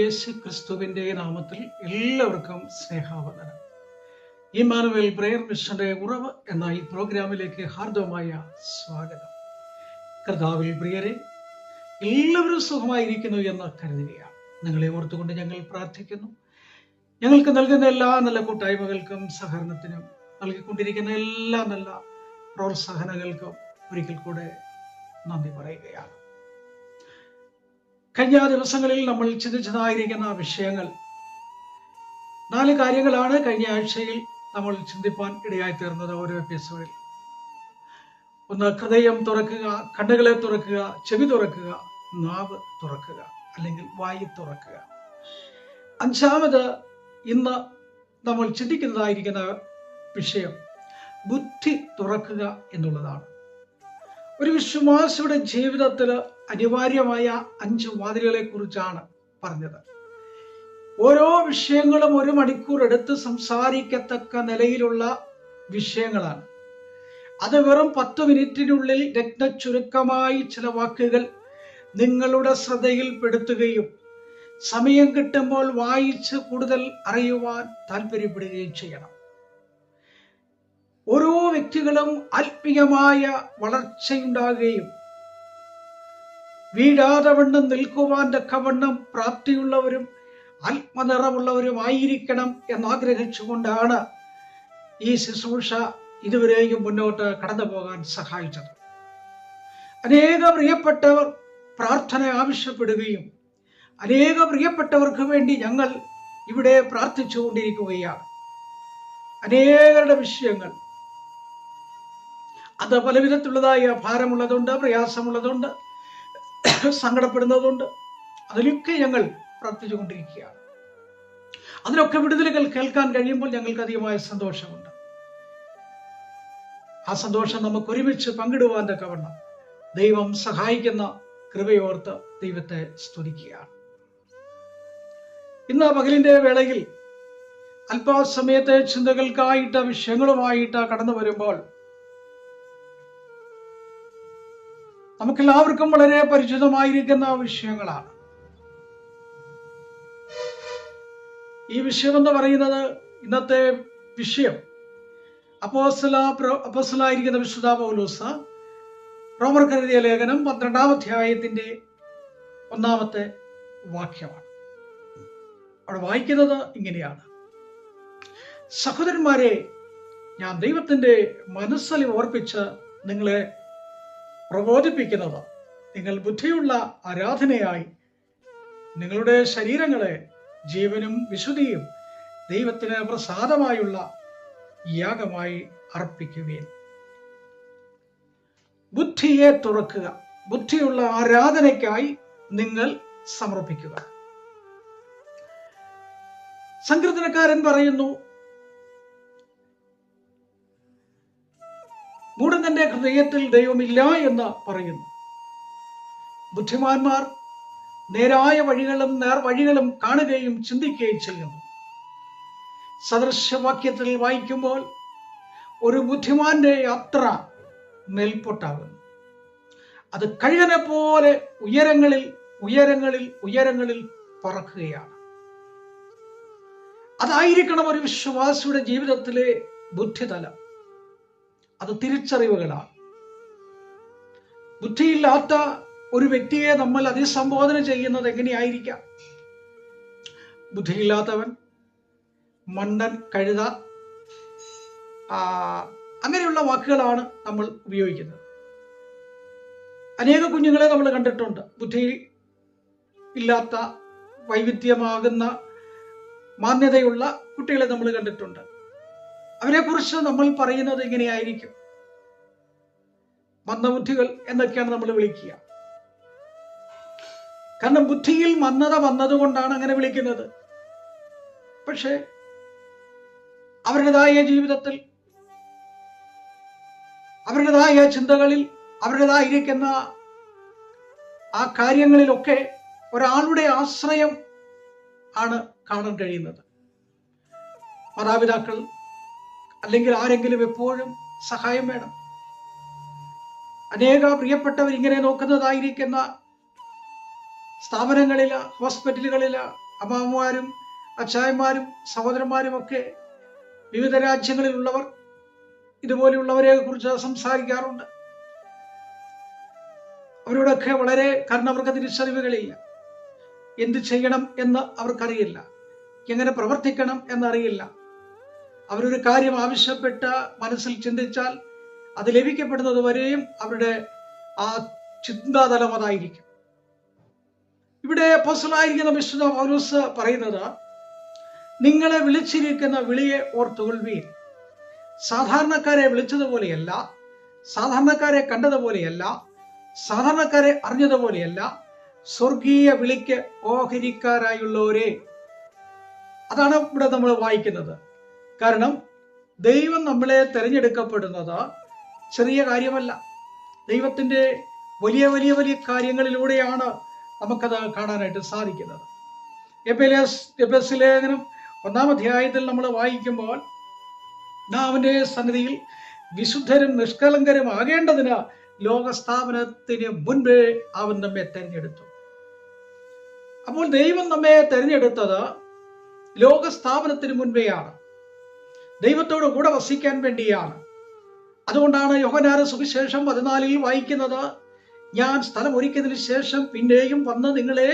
യേശു ക്രിസ്തുവിൻ്റെ നാമത്തിൽ എല്ലാവർക്കും സ്നേഹാവന്ദനം. ഇമ്മാനുവേൽ പ്രയർ മിഷന്റെ ഉറവ് എന്ന ഈ പ്രോഗ്രാമിലേക്ക് ഹാർദവമായ സ്വാഗതം. കർത്താവിൽ പ്രിയരെ, എല്ലാവരും സുഖമായിരിക്കുന്നു എന്ന് കരുതുകയാണ്. നിങ്ങളെ ഓർത്തുകൊണ്ട് ഞങ്ങൾ പ്രാർത്ഥിക്കുന്നു. ഞങ്ങൾക്ക് നൽകുന്ന എല്ലാ നല്ല കൂട്ടായ്മകൾക്കും സഹകരണത്തിനും നൽകിക്കൊണ്ടിരിക്കുന്ന എല്ലാ നല്ല പ്രോത്സാഹനങ്ങൾക്കും ഒരിക്കൽ കൂടെ നന്ദി പറയുകയാണ്. കഴിഞ്ഞ ദിവസങ്ങളിൽ നമ്മൾ ചിന്തിച്ചതായിരിക്കുന്ന വിഷയങ്ങൾ 4 കാര്യങ്ങളാണ് കഴിഞ്ഞ ആഴ്ചയിൽ നമ്മൾ ചിന്തിപ്പാൻ ഇടയായി തീർന്നത്. ഓരോ എപ്പിസോഡിൽ ഒന്ന്, ഹൃദയം തുറക്കുക, കണ്ണുകളെ തുറക്കുക, ചെവി തുറക്കുക, നാവ് തുറക്കുക അല്ലെങ്കിൽ വായി തുറക്കുക. 5ാമത് ഇന്ന് നമ്മൾ ചിന്തിക്കുന്നതായിരിക്കുന്ന വിഷയം ബുദ്ധി തുറക്കുക എന്നുള്ളതാണ്. ഒരു വിശ്വാസിയുടെ ജീവിതത്തിൽ അനിവാര്യമായ 5 വാതിലുകളെ കുറിച്ചാണ് പറഞ്ഞത്. ഓരോ വിഷയങ്ങളും 1 മണിക്കൂർ എടുത്ത് സംസാരിക്കത്തക്ക നിലയിലുള്ള വിഷയങ്ങളാണ്. അത് വെറും 10 മിനിറ്റിനുള്ളിൽ രത്നച്ചുരുക്കമായി ചില വാക്കുകൾ നിങ്ങളുടെ ശ്രദ്ധയിൽപ്പെടുത്തുകയും സമയം കിട്ടുമ്പോൾ വായിച്ച് കൂടുതൽ അറിയുവാൻ താല്പര്യപ്പെടുകയും ചെയ്യണം. ഓരോ വ്യക്തികളും ആത്മീയമായ വളർച്ചയുണ്ടാകുകയും വീഴാതെ വണ്ണം നിൽക്കുവാൻ തക്കവണ്ണം പ്രാപ്തിയുള്ളവരും ആത്മനിറവുള്ളവരുമായിരിക്കണം എന്നാഗ്രഹിച്ചുകൊണ്ടാണ് ഈ ശുശ്രൂഷ ഇതുവരെയും മുന്നോട്ട് കടന്നു പോകാൻ സഹായിച്ചത്. അനേക പ്രിയപ്പെട്ടവർ പ്രാർത്ഥന ആവശ്യപ്പെടുകയും അനേക പ്രിയപ്പെട്ടവർക്ക് വേണ്ടി ഞങ്ങൾ ഇവിടെ പ്രാർത്ഥിച്ചുകൊണ്ടിരിക്കുകയാണ്. അനേകരുടെ വിഷയങ്ങൾ അത് പല വിധത്തിലുള്ളതായ ഭാരമുള്ളതുണ്ട്, പ്രയാസമുള്ളതുണ്ട്, സങ്കടപ്പെടുന്നതുണ്ട്. അതിലൊക്കെ ഞങ്ങൾ പ്രാർത്ഥിച്ചുകൊണ്ടിരിക്കുകയാണ്. അതിലൊക്കെ വിടുതലുകൾ കേൾക്കാൻ കഴിയുമ്പോൾ ഞങ്ങൾക്ക് അധികമായ സന്തോഷമുണ്ട്. ആ സന്തോഷം നമുക്ക് ഒരുമിച്ച് പങ്കിടുവാൻ തക്കവണ്ണം ദൈവം സഹായിക്കുന്ന കൃപയോർത്ത് ദൈവത്തെ സ്തുതിക്കുകയാണ്. ഇന്ന് പകലിന്റെ വേളയിൽ അല്പസമയത്തെ ചിന്തകൾക്കായിട്ട് വിഷയങ്ങളുമായിട്ട് കടന്നു വരുമ്പോൾ നമുക്കെല്ലാവർക്കും വളരെ പരിചിതമായിരിക്കുന്ന വിഷയങ്ങളാണ്. ഈ വിഷയം എന്ന് പറയുന്നത്, ഇന്നത്തെ വിഷയം അപ്പോസ്തലനായിരിക്കുന്ന വിശുദ്ധ പൗലോസ് റോമർക്ക് എഴുതിയ ലേഖനം 12-ാം അധ്യായത്തിന്റെ 1-ാമത്തെ വാക്യമാണ്. അവിടെ വായിക്കുന്നത് ഇങ്ങനെയാണ്: സഹോദരന്മാരെ, ഞാൻ ദൈവത്തിന്റെ മനസ്സിൽ ഓർപ്പിച്ച് നിങ്ങളെ പ്രബോധിപ്പിക്കുന്നത്, നിങ്ങൾ ബുദ്ധിയുള്ള ആരാധനയായി നിങ്ങളുടെ ശരീരങ്ങളെ ജീവനും വിശുദ്ധിയും ദൈവത്തിന് പ്രസാദമായുള്ള യാഗമായി അർപ്പിക്കുകയും. ബുദ്ധിയെ തുറക്കുക, ബുദ്ധിയുള്ള ആരാധനയ്ക്കായി നിങ്ങൾ സമർപ്പിക്കുക. സങ്കീർത്തനക്കാരൻ പറയുന്നു, മൂഢന്റെ ഹൃദയത്തിൽ ദൈവമില്ല എന്ന് പറയുന്നു. ബുദ്ധിമാന്മാർ നേരായ നേർവഴികളും കാണുകയും ചിന്തിക്കുകയും ചെയ്യുന്നു. സദൃശവാക്യത്തിൽ വായിക്കുമ്പോൾ ഒരു ബുദ്ധിമാന്റെ യാത്ര മേൽപോട്ടാകുന്നു. അത് കഴുകനെ പോലെ ഉയരങ്ങളിൽ ഉയരങ്ങളിൽ ഉയരങ്ങളിൽ പറക്കുകയാണ്. അതായിരിക്കണം ഒരു വിശ്വാസിയുടെ ജീവിതത്തിലെ ബുദ്ധിതലം. അത് തിരിച്ചറിവുകളാണ്. ബുദ്ധിയില്ലാത്ത ഒരു വ്യക്തിയെ നമ്മൾ അഭിസംബോധന ചെയ്യുന്നത് എങ്ങനെയായിരിക്കാം? ബുദ്ധിയില്ലാത്തവൻ, മണ്ടൻ, കഴുത, അങ്ങനെയുള്ള വാക്കുകളാണ് നമ്മൾ ഉപയോഗിക്കുന്നത്. അനേക കുഞ്ഞുങ്ങളെ നമ്മൾ കണ്ടിട്ടുണ്ട്. ബുദ്ധി ഇല്ലാത്ത, വൈവിധ്യമാകുന്ന മാന്യതയുള്ള കുട്ടികളെ നമ്മൾ കണ്ടിട്ടുണ്ട്. അവരെക്കുറിച്ച് നമ്മൾ പറയുന്നത് എങ്ങനെയായിരിക്കും? മന്ദബുദ്ധികൾ എന്നൊക്കെയാണ് നമ്മൾ വിളിക്കുക. കാരണം ബുദ്ധിയിൽ മന്ദത വന്നതുകൊണ്ടാണ് അങ്ങനെ വിളിക്കുന്നത്. പക്ഷേ അവരുടേതായ ജീവിതത്തിൽ, അവരുടേതായ ചിന്തകളിൽ, അവരുടേതായിരിക്കുന്ന ആ കാര്യങ്ങളിലൊക്കെ ഒരാളുടെ ആശ്രയം ആണ് കാണാൻ കഴിയുന്നത്. മാതാപിതാക്കൾ അല്ലെങ്കിൽ ആരെങ്കിലും എപ്പോഴും സഹായം വേണം. അനേക പ്രിയപ്പെട്ടവർ ഇങ്ങനെ നോക്കുന്നതായിരിക്കുന്ന സ്ഥാപനങ്ങളില്, ഹോസ്പിറ്റലുകളില്, അമ്മാവന്മാരും അച്ചായന്മാരും സഹോദരന്മാരും ഒക്കെ വിവിധ രാജ്യങ്ങളിലുള്ളവർ ഇതുപോലെയുള്ളവരെ കുറിച്ച് സംസാരിക്കാറുണ്ട്. അവരോടൊക്കെ കാരണം അവർക്ക് തിരിച്ചറിവുകളില്ല. എന്ത് ചെയ്യണം എന്ന് അവർക്കറിയില്ല, എങ്ങനെ പ്രവർത്തിക്കണം എന്നറിയില്ല. അവരൊരു കാര്യം ആവശ്യപ്പെട്ട് മനസ്സിൽ ചിന്തിച്ചാൽ അത് ലഭിക്കപ്പെടുന്നത് വരെയും അവരുടെ ആ ചിന്താതലം അതായിരിക്കും. ഇവിടെ അപ്പോസ്തലനായിരിക്കുന്ന വിശുദ്ധ പൗലോസ് പറയുന്നത്, നിങ്ങളെ വിളിച്ചിരിക്കുന്ന വിളിയെ ഓർത്തുകൊള്ളുവീൻ. സാധാരണക്കാരെ വിളിച്ചതുപോലെയല്ല, സാധാരണക്കാരെ കണ്ടതുപോലെയല്ല, സാധാരണക്കാരെ അറിഞ്ഞതുപോലെയല്ല, സ്വർഗീയ വിളിക്ക് ഓഹരിക്കാരായുള്ളവരെ. അതാണ് ഇവിടെ നമ്മൾ വായിക്കുന്നത്. കാരണം ദൈവം നമ്മളെ തിരഞ്ഞെടുക്കപ്പെടുന്നത് ചെറിയ കാര്യമല്ല. ദൈവത്തിൻ്റെ വലിയ വലിയ വലിയ കാര്യങ്ങളിലൂടെയാണ് നമുക്കത് കാണാനായിട്ട് സാധിക്കുന്നത്. എഫെസ്യ ലേഖനം 1-ാം അധ്യായത്തിൽ നമ്മൾ വായിക്കുമ്പോൾ, അവന്റെ സന്നിധിയിൽ വിശുദ്ധരും നിഷ്കളങ്കരും ആകേണ്ടതിന് ലോകസ്ഥാപനത്തിന് മുൻപേ അവൻ നമ്മെ തെരഞ്ഞെടുത്തു. അപ്പോൾ ദൈവം നമ്മെ തെരഞ്ഞെടുത്തത് ലോകസ്ഥാപനത്തിന് മുൻപേയാണ്. ദൈവത്തോട് കൂടെ വസിക്കാൻ വേണ്ടിയാണ്. അതുകൊണ്ടാണ് യോഹന്നാന്റെ സുവിശേഷം 14 വായിക്കുന്നത്, ഞാൻ സ്ഥലം ഒരുക്കിയതിനു ശേഷം പിന്നെയും വന്ന് നിങ്ങളെ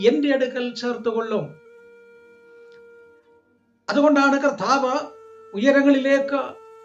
എന്റെ അടുക്കൽ ചേർത്തുകൊള്ളും. അതുകൊണ്ടാണ് കർത്താവ് ഉയരങ്ങളിലേക്ക്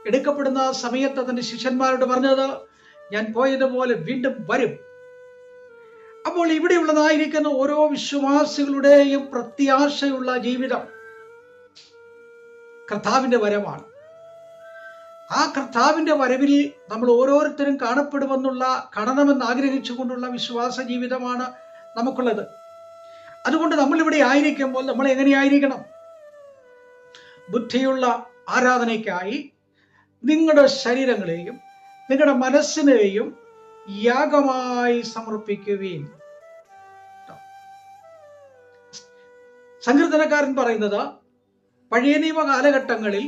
എടുക്കപ്പെടുന്ന സമയത്ത് തന്റെ ശിഷ്യന്മാരോട് പറഞ്ഞത്, ഞാൻ പോയതുപോലെ വീണ്ടും വരും. അപ്പോൾ ഇവിടെയുള്ളതായിരിക്കുന്ന ഓരോ വിശ്വാസികളുടെയും പ്രത്യാശയുള്ള ജീവിതം കർത്താവിന്റെ വരവാണ്. ആ കർത്താവിന്റെ വരവിൽ നമ്മൾ ഓരോരുത്തരും കാണണമെന്ന് ആഗ്രഹിച്ചുകൊണ്ടുള്ള വിശ്വാസ ജീവിതമാണ് നമുക്കുള്ളത്. അതുകൊണ്ട് നമ്മളിവിടെ ആയിരിക്കുമ്പോൾ നമ്മൾ എങ്ങനെയായിരിക്കണം? ബുദ്ധിയുള്ള ആരാധനയ്ക്കായി നിങ്ങളുടെ ശരീരങ്ങളെയും നിങ്ങളുടെ മനസ്സിനെയും യാഗമായി സമർപ്പിക്കുകയും. സങ്കീർത്തനക്കാരൻ പറയുന്നത്, പഴയ നിയമ കാലഘട്ടങ്ങളിൽ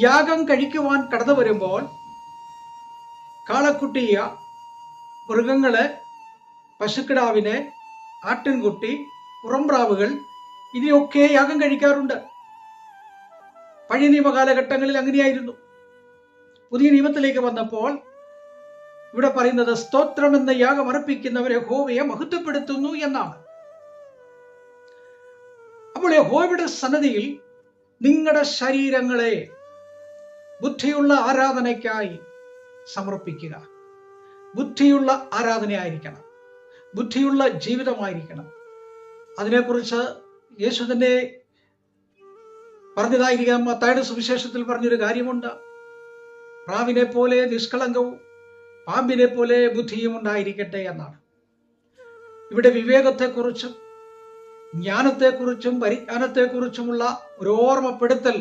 യാഗം കഴിക്കുവാൻ കടന്നു വരുമ്പോൾ കാളക്കുട്ടിയ, മൃഗങ്ങളെ, പശുക്കിടാവിനെ, ആട്ടിൻകുട്ടി, പുറംപ്രാവുകൾ, ഇതിനൊക്കെ യാഗം കഴിക്കാറുണ്ട്. പഴയ നിയമ കാലഘട്ടങ്ങളിൽ അങ്ങനെയായിരുന്നു. പുതിയ നിയമത്തിലേക്ക് വന്നപ്പോൾ ഇവിടെ പറയുന്നത്, സ്തോത്രം എന്ന യാഗം അർപ്പിക്കുന്നവരെ യഹോവയെ മഹത്വപ്പെടുത്തുന്നു എന്നാണ്. അപ്പോൾ യഹോവയുടെ സന്നിധിയിൽ നിങ്ങളുടെ ശരീരങ്ങളെ ബുദ്ധിയുള്ള ആരാധനയ്ക്കായി സമർപ്പിക്കുക. ബുദ്ധിയുള്ള ആരാധനയായിരിക്കണം, ബുദ്ധിയുള്ള ജീവിതമായിരിക്കണം. അതിനെക്കുറിച്ച് യേശു തന്നെ പറഞ്ഞതായിരിക്കാം. മത്തായിയുടെ സുവിശേഷത്തിൽ പറഞ്ഞൊരു കാര്യമുണ്ട്, പ്രാവിനെ പോലെ നിഷ്കളങ്കവും പാമ്പിനെ പോലെ ബുദ്ധിയും ഉണ്ടായിരിക്കട്ടെ എന്നാണ്. ഇവിടെ വിവേകത്തെക്കുറിച്ചും ജ്ഞാനത്തെക്കുറിച്ചും പരിജ്ഞാനത്തെക്കുറിച്ചുമുള്ള ഒരു ഓർമ്മപ്പെടുത്തൽ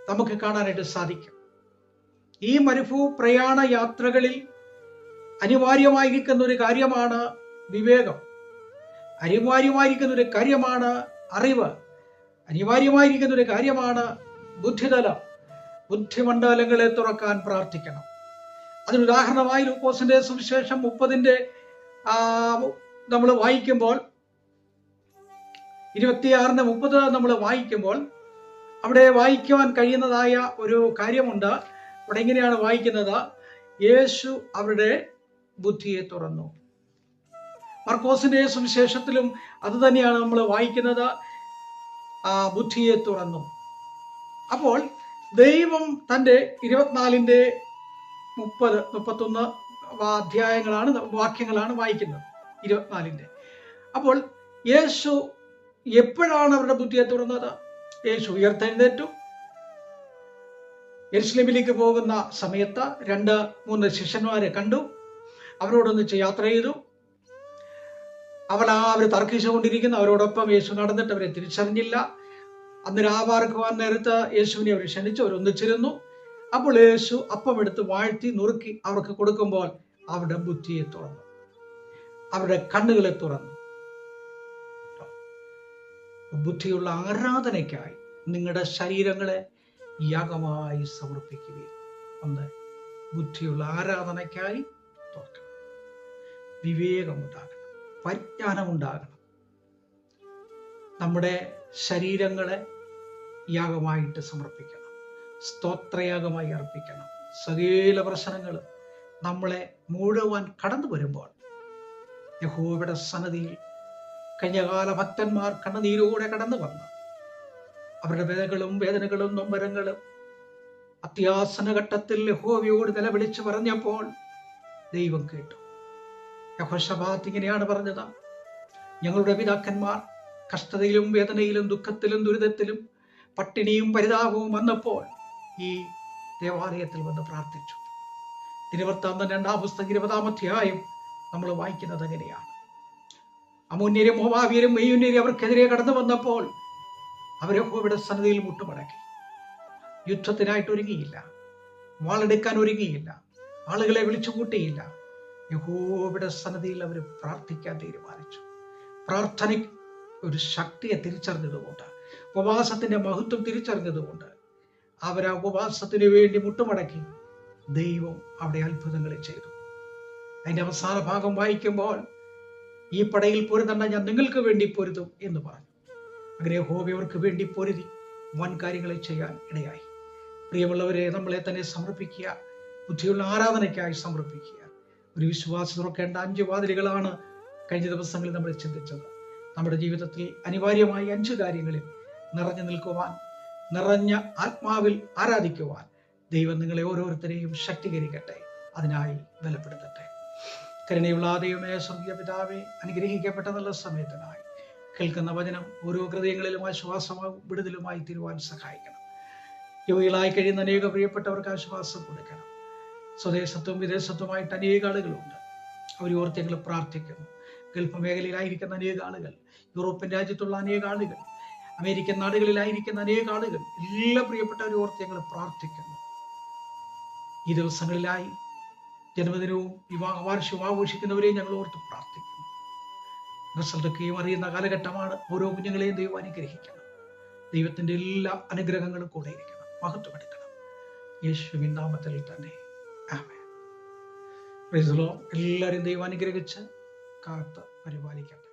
നമുക്ക് കാണാനായിട്ട് സാധിക്കും. ഈ പ്രയാണ യാത്രകളിൽ അനിവാര്യമായിരിക്കുന്ന ഒരു കാര്യമാണ് വിവേകം, അനിവാര്യമായിരിക്കുന്ന ഒരു കാര്യമാണ് അറിവ്, അനിവാര്യമായിരിക്കുന്ന ഒരു കാര്യമാണ് ബുദ്ധിതലം. ബുദ്ധിമണ്ഡലങ്ങളെ തുറക്കാൻ പ്രാർത്ഥിക്കണം. അതിനുദാഹരണമായി ലൂക്കോസിന്റെ സുവിശേഷം 30 നമ്മൾ വായിക്കുമ്പോൾ, 26-30 നമ്മൾ വായിക്കുമ്പോൾ അവിടെ വായിക്കുവാൻ കഴിയുന്നതായ ഒരു കാര്യമുണ്ട്. അവിടെ ഇങ്ങനെയാണ് വായിക്കുന്നത്, യേശു അവരുടെ ബുദ്ധിയെ തുറന്നു. മർക്കോസിന്റെ സുവിശേഷത്തിലും അത് തന്നെയാണ് നമ്മൾ വായിക്കുന്നത്, ബുദ്ധിയെ തുറന്നു. അപ്പോൾ ദൈവം തൻ്റെ 24-30-31 വാക്യങ്ങളാണ് വായിക്കുന്നത്, 24. അപ്പോൾ യേശു എപ്പോഴാണ് അവരുടെ ബുദ്ധിയെ തുറന്നത്? യേശു ഉയർത്തെഴുന്നേറ്റു, യെരുശലേമിലേക്ക് പോകുന്ന സമയത്ത് 2-3 ശിഷ്യന്മാരെ കണ്ടു, അവരോടൊന്നിച്ച് യാത്ര ചെയ്തു. അവർ തർക്കിച്ചുകൊണ്ടിരിക്കുന്നു. അവരോടൊപ്പം യേശു നടന്നിട്ട് അവരെ തിരിച്ചറിഞ്ഞില്ല. അന്ന് രാപാർക്കുവാൻ നേരത്ത് യേശുവിനെ അവർ ക്ഷണിച്ചു, അവരൊന്നിച്ചിരുന്നു. അപ്പോൾ യേശു അപ്പം എടുത്ത് വാഴ്ത്തി നുറുക്കി അവർക്ക് കൊടുക്കുമ്പോൾ അവരുടെ ബുദ്ധിയെ തുറന്നു, അവരുടെ കണ്ണുകളെ തുറന്നു. ബുദ്ധിയുള്ള ആരാധനയ്ക്കായി നിങ്ങളുടെ ശരീരങ്ങളെ യാഗമായി സമർപ്പിക്കുകയും. ഒന്ന്, ബുദ്ധിയുള്ള ആരാധനയ്ക്കായി തുറക്കണം. വിവേകമുണ്ടാകണം, പരിജ്ഞാനമുണ്ടാകണം. നമ്മുടെ ശരീരങ്ങളെ യാഗമായിട്ട് സമർപ്പിക്കണം, സ്തോത്രയാഗമായി അർപ്പിക്കണം. സകല പ്രശ്നങ്ങൾ നമ്മളെ മുഴുവൻ കടന്നു വരുമ്പോൾ യഹോവയുടെ സന്നിധിയിൽ കഴിഞ്ഞകാല ഭക്തന്മാർ കണ്ണുനീരോടെ കടന്നു വന്നു അവരുടെ വേദനകളും നൊമ്പരങ്ങളും അത്യാസന ഘട്ടത്തിൽ യഹോവയോട് നിലവിളിച്ച് പറഞ്ഞപ്പോൾ ദൈവം കേട്ടു. യഹോശാഫാത്ത് ഇങ്ങനെയാണ് പറഞ്ഞത്: ഞങ്ങളുടെ പിതാക്കന്മാർ കഷ്ടതയിലും വേദനയിലും ദുഃഖത്തിലും ദുരിതത്തിലും പട്ടിണിയും പരിതാപവും വന്നപ്പോൾ ഈ ദേവാലയത്തിൽ വന്ന് പ്രാർത്ഥിച്ചു. ദിനവൃത്താന്തം 2-ാം പുസ്തകം 20-ാം അധ്യായം നമ്മൾ വായിക്കുന്നത് എങ്ങനെയാണ്? അമ്മോന്യരും മോവാബ്യരും മെയ്യുന്യരും അവർക്കെതിരെ കടന്നു വന്നപ്പോൾ അവർ യഹോവയുടെ സന്നിധിയിൽ മുട്ടുമടക്കി. യുദ്ധത്തിനായിട്ട് ഒരുങ്ങിയില്ല, വാളെടുക്കാൻ ഒരുങ്ങിയില്ല, ആളുകളെ വിളിച്ചു കൂട്ടിയില്ല. യഹോവയുടെ സന്നിധിയിൽ അവർ പ്രാർത്ഥിക്കാൻ തീരുമാനിച്ചു. പ്രാർത്ഥന ഒരു ശക്തിയെ തിരിച്ചറിഞ്ഞതുകൊണ്ട്, ഉപവാസത്തിന്റെ മഹത്വം തിരിച്ചറിഞ്ഞതുകൊണ്ട് അവർ ആ ഉപവാസത്തിന് വേണ്ടി മുട്ടുമടക്കി. ദൈവം അവിടെ അത്ഭുതങ്ങൾ ചെയ്തു. അതിന്റെ അവസാന ഭാഗം വായിക്കുമ്പോൾ, ഈ പടയിൽ പൊരുതണ്ട, ഞാൻ നിങ്ങൾക്ക് വേണ്ടി പൊരുതും എന്ന് പറഞ്ഞു. അങ്ങനെ യഹോവ അവർക്ക് വേണ്ടി പൊരുതി വൻ കാര്യങ്ങളെ ചെയ്യാൻ ഇടയായി. പ്രിയമുള്ളവരെ, നമ്മളെ തന്നെ സമർപ്പിക്കുക, ബുദ്ധിയുള്ള ആരാധനയ്ക്കായി സമർപ്പിക്കുക. ഒരു വിശ്വാസം തുറക്കേണ്ട 5 വാതിലുകളാണ് കഴിഞ്ഞ ദിവസങ്ങളിൽ നമ്മൾ ചിന്തിച്ചത്. നമ്മുടെ ജീവിതത്തിൽ അനിവാര്യമായ 5 കാര്യങ്ങളിൽ നിറഞ്ഞു നിൽക്കുവാൻ, നിറഞ്ഞ ആത്മാവിൽ ആരാധിക്കുവാൻ ദൈവം നിങ്ങളെ ഓരോരുത്തരെയും ശക്തീകരിക്കട്ടെ, അതിനായി ബലപ്പെടുത്തട്ടെ. കരുണയുള്ള ദൈവമേ, സ്വർഗീയ പിതാവേ, അനുഗ്രഹിക്കപ്പെട്ട നല്ല സമയത്തിനായി കേൾക്കുന്ന വചനം ഓരോ ഹൃദയങ്ങളിലും ആശ്വാസമായും വിടുതലുമായി തീരുവാൻ സഹായിക്കണം. രോഗികളായി കഴിയുന്ന അനേക പ്രിയപ്പെട്ടവർക്ക് ആശ്വാസം കൊടുക്കണം. സ്വദേശത്തും വിദേശത്തുമായിട്ട് അനേക ആളുകളുണ്ട്, അവർ ഓർത്ത് ഞങ്ങൾ പ്രാർത്ഥിക്കുന്നു. ഗൾഫ് മേഖലയിലായിരിക്കുന്ന അനേക ആളുകൾ, യൂറോപ്യൻ രാജ്യത്തുള്ള അനേക ആളുകൾ, അമേരിക്കൻ നാടുകളിലായിരിക്കുന്ന അനേക ആളുകൾ, എല്ലാ പ്രിയപ്പെട്ടവരെ ഓർത്ത് ഞങ്ങൾ പ്രാർത്ഥിക്കുന്നു. ഈ ദിവസങ്ങളിലായി ജന്മദിനവും വാർഷികവും ആഘോഷിക്കുന്നവരെയും ഞങ്ങൾ ഓർത്ത് പ്രാർത്ഥിക്കുന്നു. റിസൾട്ടൊക്കെയും അറിയുന്ന കാലഘട്ടമാണ്. ഓരോ കുഞ്ഞുങ്ങളെയും ദൈവം അനുഗ്രഹിക്കണം. ദൈവത്തിന്റെ എല്ലാ അനുഗ്രഹങ്ങളും കൂടെ ഇരിക്കണം, മഹത്വമെടുക്കണം. യേശുവിൻ നാമത്തിൽ തന്നെ ആമേൻ. Praise the Lord. എല്ലാവരും ദൈവം അനുഗ്രഹിച്ച് കാത്ത് പരിപാലിക്കട്ടെ.